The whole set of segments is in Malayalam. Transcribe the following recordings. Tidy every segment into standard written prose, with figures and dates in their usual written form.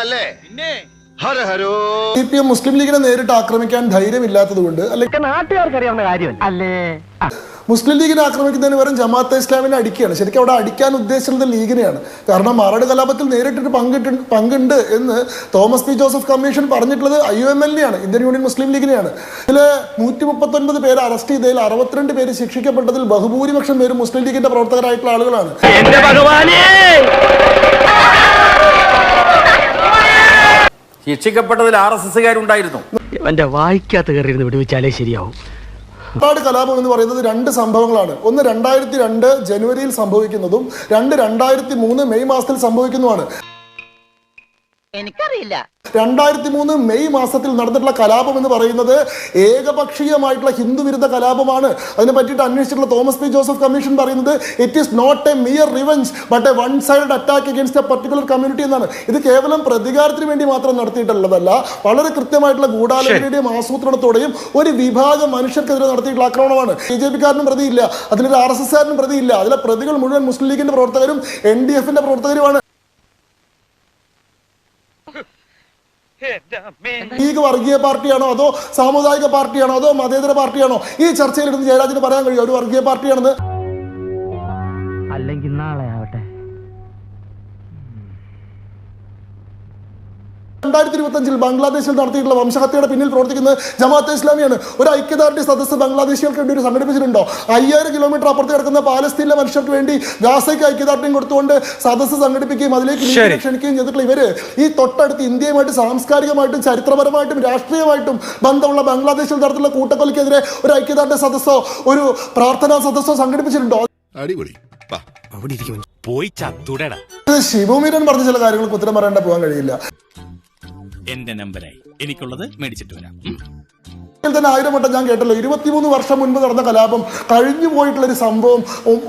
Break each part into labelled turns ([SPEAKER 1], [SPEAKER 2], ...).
[SPEAKER 1] അല്ലേ?
[SPEAKER 2] CPM മുസ്ലിം ലീഗിനെ നേരിട്ട് ആക്രമിക്കാൻ ധൈര്യമില്ലാത്തതുകൊണ്ട് അല്ലെങ്കിൽ
[SPEAKER 3] നാട്ടുകാർക്ക് അറിയാവുന്ന കാര്യമല്ല അല്ലേ?
[SPEAKER 2] മുസ്ലിം ലീഗിനെ ആക്രമിക്കുന്നതിന് പകരം ജമാഅത്തെ ഇസ്ലാമിനെ അടിക്കുകയാണ്. ശരിക്കും അവിടെ അടിക്കാൻ ഉദ്ദേശിച്ചത് ലീഗിനെയാണ്. കാരണം മാറാട് കലാപത്തിൽ നേരിട്ടിട്ട് പങ്കുണ്ട് എന്ന് തോമസ് പി ജോസഫ് കമ്മീഷൻ പറഞ്ഞിട്ടുള്ളത് IUML നെയാണ്, ഇന്ത്യൻ യൂണിയൻ മുസ്ലിം ലീഗിനെയാണ്. ഇതിൽ 139 പേര് അറസ്റ്റ് ചെയ്തതിൽ 62 പേര് ശിക്ഷിക്കപ്പെട്ടതിൽ ബഹുഭൂരിപക്ഷം പേരും മുസ്ലിം ലീഗിന്റെ പ്രവർത്തകരായിട്ടുള്ള ആളുകളാണ്.
[SPEAKER 4] ശിക്ഷിക്കപ്പെട്ടതിൽ RSSകാരുണ്ടായിരുന്നു.
[SPEAKER 3] എന്റെ വായിക്കാത്ത കയറിയിരുന്ന് വിടുവിച്ചാലേ ശരിയാവും.
[SPEAKER 2] മാറാട് കലാപം എന്ന് പറയുന്നത് 2 സംഭവങ്ങളാണ്. ഒന്ന് 2002 ജനുവരിയിൽ സംഭവിക്കുന്നതും 2003 മെയ് മാസത്തിൽ സംഭവിക്കുന്നതുമാണ്.
[SPEAKER 5] എനിക്കറിയില്ല.
[SPEAKER 2] 2003 മെയ് മാസത്തിൽ നടന്നിട്ടുള്ള കലാപം എന്ന് പറയുന്നത് ഏകപക്ഷീയമായിട്ടുള്ള ഹിന്ദു വിരുദ്ധ കലാപമാണ്. അതിനെ പറ്റിയിട്ട് അന്വേഷിച്ചിട്ടുള്ള തോമസ് പി ജോസഫ് കമ്മീഷൻ പറയുന്നത് it is not a mere revenge but a one side attack against a particular community എന്നാണ്. ഇത് കേവലം പ്രതികാരത്തിന് വേണ്ടി മാത്രം നടത്തിയിട്ടുള്ളതല്ല, വളരെ കൃത്യമായിട്ടുള്ള ഗൂഢാലോചനയുടെയും ആസൂത്രണത്തോടെയും ഒരു വിഭാഗം മനുഷ്യർക്കെതിരെ നടത്തിയിട്ടുള്ള ആക്രമണമാണ്. BJP-കാരനും പ്രതിയില്ല, അതിലൊരു RSSകാരനും പ്രതിയില്ല. അതിലെ പ്രതികൾ മുഴുവൻ മുസ്ലിം ലീഗിന്റെ പ്രവർത്തകരും NDF-ന്റെ പ്രവർത്തകരുമാണ്. ലീഗ് വർഗീയ പാർട്ടിയാണോ അതോ സാമുദായിക പാർട്ടിയാണോ അതോ മതേതര പാർട്ടിയാണോ? ഈ ചർച്ചയിലിരുന്ന് ജയരാജന് പറയാൻ കഴിയും ഒരു വർഗീയ പാർട്ടിയാണെന്ന്?
[SPEAKER 3] അല്ലെങ്കിൽ നാളെ ആവട്ടെ.
[SPEAKER 2] 2025 ബംഗ്ലാദേശിൽ നടത്തിയിട്ടുള്ള വംശഹത്യയുടെ പിന്നിൽ പ്രവർത്തിക്കുന്നത് ജമാഅത്തെ ഇസ്ലാമിയാണ്. ഒരു ഐക്യദാർഢ്യ സദസ്സ് ബംഗ്ലാദേശികൾക്ക് വേണ്ടി സംഘടിപ്പിച്ചിട്ടുണ്ടോ? 5000 കിലോമീറ്റർ അപ്പുറത്ത് കിടക്കുന്ന പാലസ്തീനിലെ മനുഷ്യർക്ക് വേണ്ടി ഗാസയ്ക്ക് ഐക്യദാർഢ്യം കൊടുത്തുകൊണ്ട് സദസ്സ് സംഘടിപ്പിക്കുകയും അതിലേക്ക് ക്ഷണിക്കുകയും ചെയ്തിട്ടുള്ള ഇവര് ഈ തൊട്ടടുത്ത് ഇന്ത്യയുമായിട്ട് സാംസ്കാരികമായിട്ടും ചരിത്രപരമായിട്ടും രാഷ്ട്രീയമായിട്ടും ബന്ധമുള്ള ബംഗ്ലാദേശിൽ നടത്തുന്ന കൂട്ടക്കൊലയ്ക്കെതിരെ ഒരു ഐക്യദാർഢ്യ സദസ്സോ ഒരു പ്രാർത്ഥനാ സദസ്സോ സംഘടിപ്പിച്ചിട്ടുണ്ടോ? ശിവമീരൻ പറഞ്ഞ ചില കാര്യങ്ങൾക്ക് ഉത്തരം പറയേണ്ട പോകാൻ കഴിയില്ല.
[SPEAKER 6] എന്റെ നമ്പറായി എനിക്കുള്ളത് മേടിച്ചിട്ട് വരാം.
[SPEAKER 2] തന്നെ 1000 വട്ടം ഞാൻ കേട്ടല്ലോ. 23 വർഷം മുൻപ് നടന്ന കലാപം, കഴിഞ്ഞു പോയിട്ടുള്ള ഒരു സംഭവം,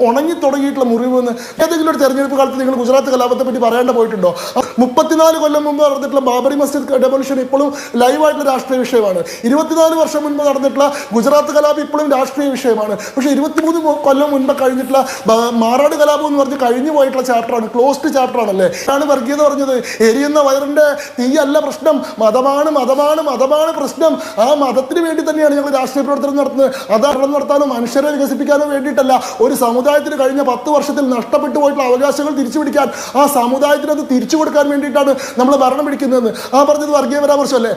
[SPEAKER 2] ഉണങ്ങി തുടങ്ങിയിട്ടുള്ള മുറിവ് എന്ന് ഏതെങ്കിലും ഒരു തെരഞ്ഞെടുപ്പ് കാലത്ത് നിങ്ങൾ ഗുജറാത്ത് കലാപത്തെ പറ്റി പറയേണ്ട പോയിട്ടുണ്ടോ? 34 കൊല്ലം മുമ്പ് നടന്നിട്ടുള്ള ബാബറി മസ്ജിദ് ഡെമോളിഷൻ ഇപ്പോഴും ലൈവായിട്ടുള്ള രാഷ്ട്രീയ വിഷയമാണ്. 24 വർഷം മുൻപ് നടന്നിട്ടുള്ള ഗുജറാത്ത് കലാപം ഇപ്പോഴും രാഷ്ട്രീയ വിഷയമാണ്. പക്ഷേ 23 കൊല്ലം മുൻപ് കഴിഞ്ഞിട്ടുള്ള മാറാട് കലാപം എന്ന് പറഞ്ഞ് കഴിഞ്ഞു പോയിട്ടുള്ള ചാപ്റ്ററാണ്, ക്ലോസ്ഡ് ചാപ്റ്റർ ആണല്ലേ. ആണ് വർഗീയത പറഞ്ഞത്. എരിയുന്ന വയറിന്റെ തീയല്ല പ്രശ്നം, മതമാണ് മതമാണ് മതമാണ് പ്രശ്നം. ആ മതത്തിന് വേണ്ടി തന്നെയാണ് ഞങ്ങൾ രാഷ്ട്രീയ പ്രവർത്തനം നടത്തുന്നത്. അതാരണം നടത്താനോ മനുഷ്യരെ വികസിപ്പിക്കാനോ വേണ്ടിയിട്ടല്ല. ഒരു സമുദായത്തിന് കഴിഞ്ഞ 10 വർഷത്തിൽ നഷ്ടപ്പെട്ടു പോയിട്ടുള്ള അവകാശങ്ങൾ തിരിച്ചു പിടിക്കാൻ, ആ സമുദായത്തിന് അത് തിരിച്ചു കൊടുക്കാൻ വേണ്ടിയിട്ടാണ് നമ്മൾ ഭരണം പിടിക്കുന്നതെന്ന്. ആ പറഞ്ഞത് വർഗീയ പരാമർശമല്ലേ?